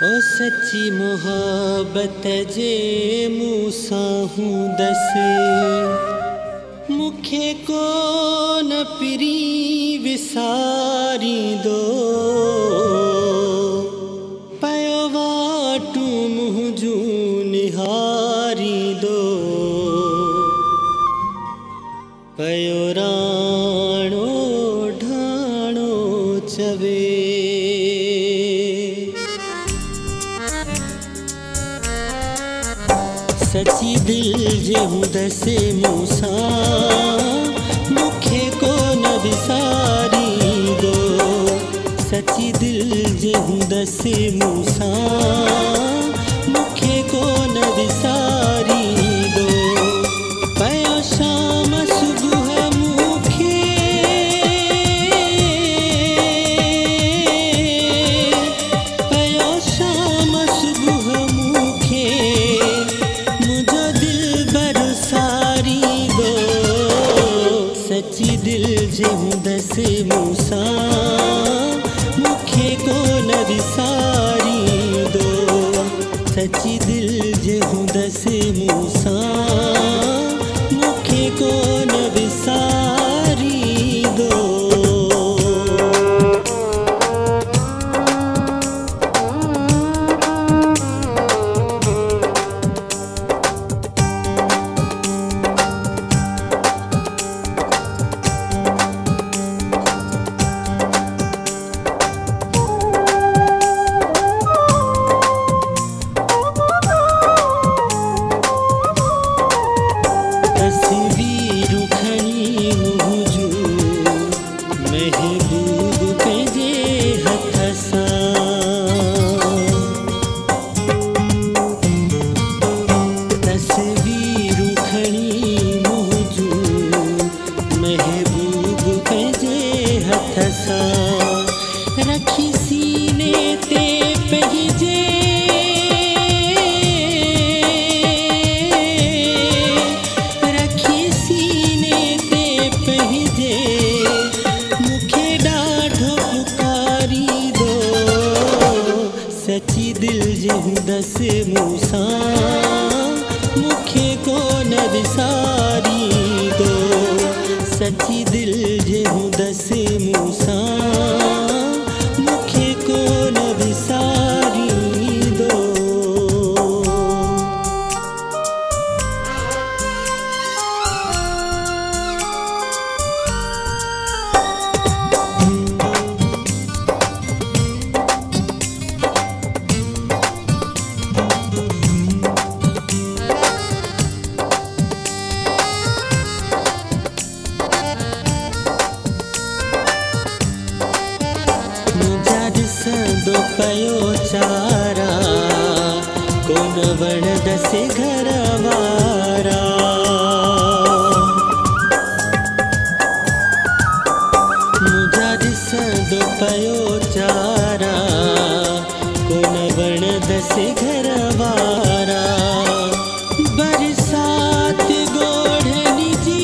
ओ सच्ची मोहब्बत जे मूसा हूँ दस मुखे को न पिरी विसारी दो पयो वाटू मुझू निहारी दो पयो राणो ढाणो चवे सच्ची दिल जे हूँ दसे मूसा मुखे को न विसारी दो सच्ची दिल जे हूँ दसे मूसा मुखे को न विसारी दो पयो शाम सुबह मुखे पयो शाम सुबह मुखे सच्ची दिल जे हूँ दसे मूसा मुखे को न विसारी दो सच्ची दिल जे हूँ दसे मूसा मुखे को न विसारी दो रखी सीने ते पहीजे रखी सीने ते पहीजे मुखे डाढ़ो पुकारी दो सच्ची दिल जे हूँ दसे मूसा मुखे को न विसारी दो सच्ची दिल जे हूँ दसे मूसा मुखे को न विसारी दो दो पयो चारा कोन वण दसे घर वारा मुझा दिस दो पयो चारा कोन वण दसे घर वारा बरसात गोढ़नी जी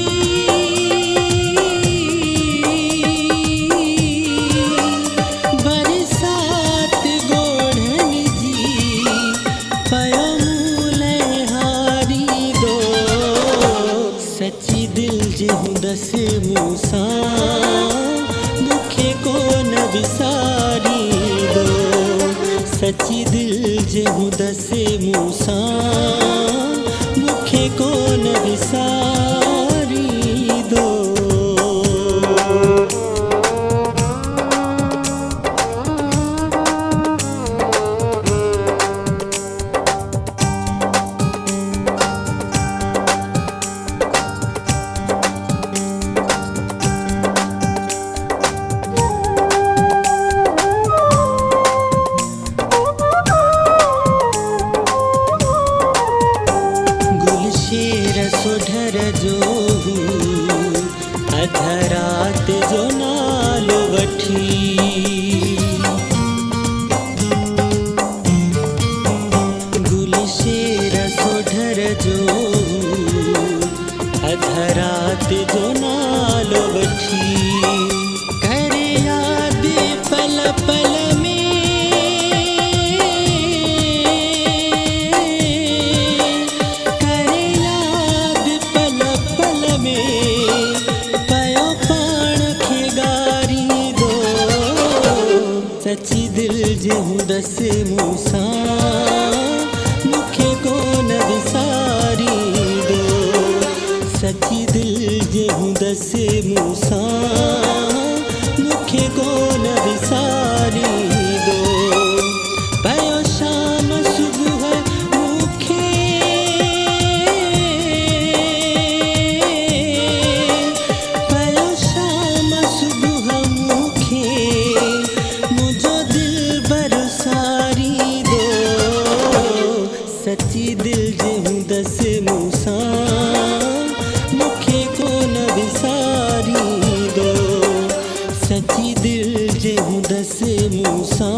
सच्ची दिल जे हूँ दसे मूसा मुखे को न विसारी दो सच्ची दिल जे हूँ दसे मूसा मुखे को न विसारी दो सोढ़र जो अधरात जो नालो वठी गुलशेर सोढ़र जो अधरात जो नालो वठी करे याद पल पल में मूसा मुखे को न विसारी दो सची दिल जे हूँ दसे मूसा मुखे को न विसारी दो पयो शाम सुबह मुखे पयो शाम सुबह मुखे मुझो दिल बरसारी दो सची दिल जे हूँ दसे मूसा मुखे को न विसारी दो सची दिल जे हूँ दसे मूसा